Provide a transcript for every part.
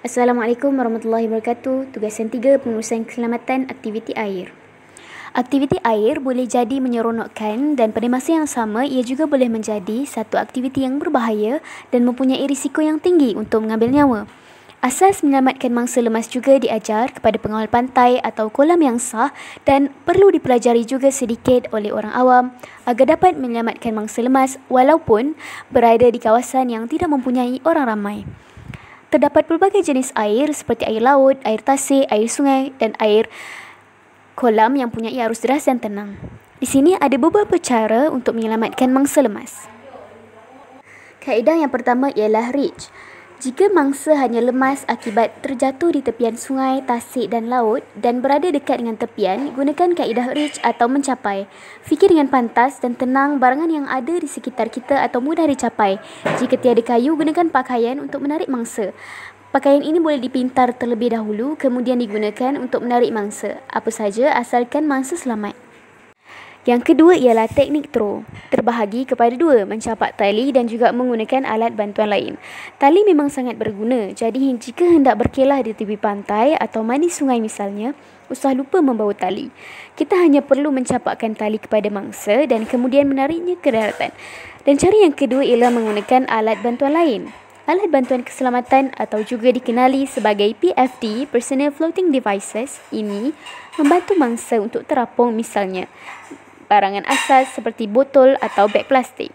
Assalamualaikum warahmatullahi wabarakatuh. Tugas yang 3, pengurusan keselamatan aktiviti air. Aktiviti air boleh jadi menyeronokkan dan pada masa yang sama ia juga boleh menjadi satu aktiviti yang berbahaya dan mempunyai risiko yang tinggi untuk mengambil nyawa. Asas menyelamatkan mangsa lemas juga diajar kepada pengawal pantai atau kolam yang sah dan perlu dipelajari juga sedikit oleh orang awam agar dapat menyelamatkan mangsa lemas walaupun berada di kawasan yang tidak mempunyai orang ramai. Terdapat pelbagai jenis air seperti air laut, air tasik, air sungai dan air kolam yang punya arus deras dan tenang. Di sini ada beberapa cara untuk menyelamatkan mangsa lemas. Kaedah yang pertama ialah reach. Jika mangsa hanya lemas akibat terjatuh di tepian sungai, tasik dan laut dan berada dekat dengan tepian, gunakan kaedah reach atau mencapai. Fikir dengan pantas dan tenang barangan yang ada di sekitar kita atau mudah dicapai. Jika tiada kayu, gunakan pakaian untuk menarik mangsa. Pakaian ini boleh dipintar terlebih dahulu kemudian digunakan untuk menarik mangsa. Apa saja asalkan mangsa selamat. Yang kedua ialah teknik throw. Terbahagi kepada dua, mencapak tali dan juga menggunakan alat bantuan lain. Tali memang sangat berguna, jadi jika hendak berkelah di tepi pantai atau mandi sungai misalnya, usah lupa membawa tali. Kita hanya perlu mencapakkan tali kepada mangsa dan kemudian menariknya ke daratan. Dan cara yang kedua ialah menggunakan alat bantuan lain. Alat bantuan keselamatan atau juga dikenali sebagai PFD, Personal Floating Devices, ini membantu mangsa untuk terapung misalnya barangan asas seperti botol atau beg plastik.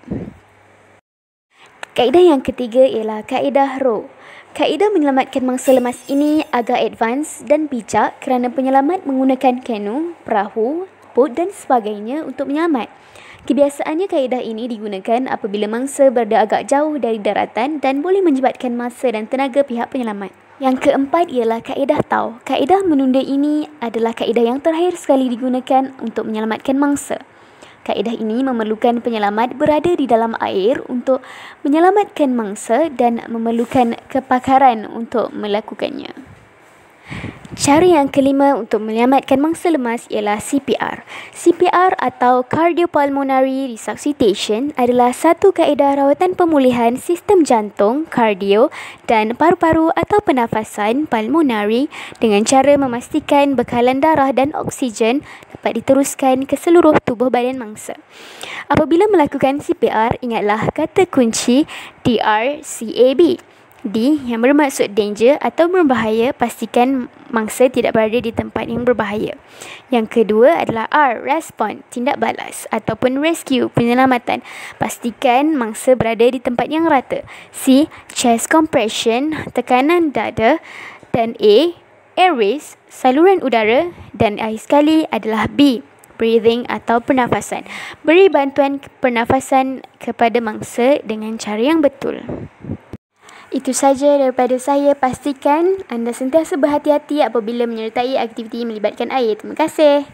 Kaedah yang ketiga ialah kaedah row. Kaedah menyelamatkan mangsa lemas ini agak advance dan bijak kerana penyelamat menggunakan kanu, perahu, bot dan sebagainya untuk menyelamat. Kebiasaannya kaedah ini digunakan apabila mangsa berada agak jauh dari daratan dan boleh menyebabkan masa dan tenaga pihak penyelamat. Yang keempat ialah kaedah taw. Kaedah menunda ini adalah kaedah yang terakhir sekali digunakan untuk menyelamatkan mangsa. Kaedah ini memerlukan penyelamat berada di dalam air untuk menyelamatkan mangsa dan memerlukan kepakaran untuk melakukannya. Cara yang kelima untuk menyelamatkan mangsa lemas ialah CPR. CPR atau Cardiopulmonary Resuscitation adalah satu kaedah rawatan pemulihan sistem jantung, kardio dan paru-paru atau pernafasan pulmonari dengan cara memastikan bekalan darah dan oksigen dapat diteruskan ke seluruh tubuh badan mangsa. Apabila melakukan CPR, ingatlah kata kunci DRCAB. D yang bermaksud danger atau berbahaya, pastikan mangsa tidak berada di tempat yang berbahaya. Yang kedua adalah R, respond, tindak balas ataupun rescue, penyelamatan. Pastikan mangsa berada di tempat yang rata. C, chest compression, tekanan dada. Dan A, airways, saluran udara. Dan akhir sekali adalah B, breathing atau pernafasan. Beri bantuan pernafasan kepada mangsa dengan cara yang betul. Itu saja daripada saya. Pastikan anda sentiasa berhati-hati apabila menyertai aktiviti melibatkan air. Terima kasih.